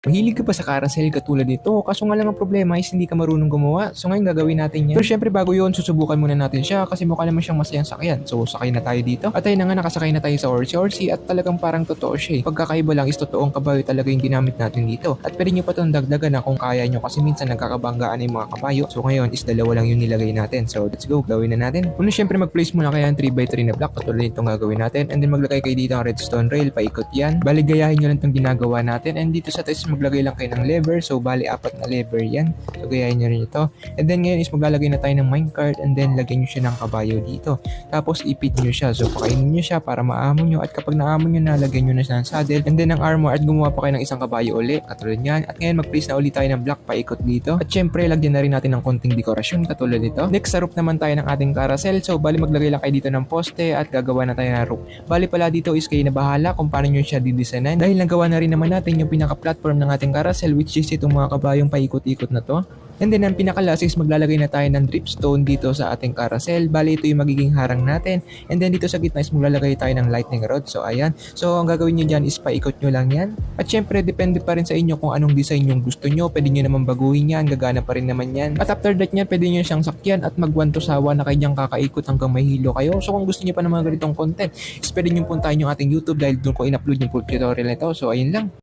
Mahilig ka ba sa carousel katulad nito? Kaso nga lang ang problema is hindi ka marunong gumawa. So ngayon gagawin natin yan. Pero syempre bago yun, susubukan muna natin siya kasi mukha naman siyang masayang sakyan. So sakay na tayo dito. At ayun na nga, nakasakay na tayo sa Orsi at talagang parang totoo siya eh. Pagkakaiba lang is totoong kabayo talaga yung ginamit natin dito. At pwede nyo pa itong dagdagan na kung kaya nyo kasi minsan nagkakabanggaan na yung mga kabayo. So ngayon is dalawa lang yung nilagay natin. So let's go, gawin na natin. Una syempre mag-place muna kaya ng 3x3 na block katulad nitong gagawin natin. And then maglagay kayo dito ng redstone rail, paikot yan. Baligayahin nyo lang itong ginagawa natin. And dito sa test maglagay lang kayo ng lever. So, bali, 4 na lever yan. So, gayahin nyo rin ito. And then, ngayon is maglalagay na tayo ng minecart and then lagyan nyo siya ng kabayo dito. Tapos, ipit nyo siya. So, pakainin nyo siya para maamon nyo. At kapag naamon nyo na, lagyan nyo na siya ng saddle. And then, ng armor at gumawa pa kayo ng isang kabayo uli. Katulad yan. At ngayon, mag-place na ulit tayo ng block paikot dito. At syempre, lagyan na rin natin ng konting dekorasyon katulad nito. Next, sa roof naman tayo ng ating carousel. So, bali, maglagay lang kayo dito ng poste at gagawa na tayo ng roof. Bali pala dito is kayo na bahala kung paano nyo siya didesignan. Dahil nagawa na rin naman natin yung pinaka-platform ng ating carousel, which is itong mga kabayong paikot-ikot na to. And then ang pinaka-last is maglalagay na tayo ng dripstone dito sa ating carousel. Bali ito yung magiging harang natin. And then dito sa gitna is maglalagay tayo ng lightning rod. So ayan. So ang gagawin nyo dyan is paikot nyo lang yan. At syempre depende pa rin sa inyo kung anong design yung gusto nyo. Pwede nyo naman baguhin yan. Gagana pa rin naman yan. At after that nyan, pwede nyo siyang sakyan at mag-one to sawa na kanyang kakaikot hanggang mahilo kayo. So kung gusto nyo pa ng mga ganitong content, is pwede nyo puntahan yung ating YouTube dahil doon ko in-upload yung full tutorial nito. So ayun lang.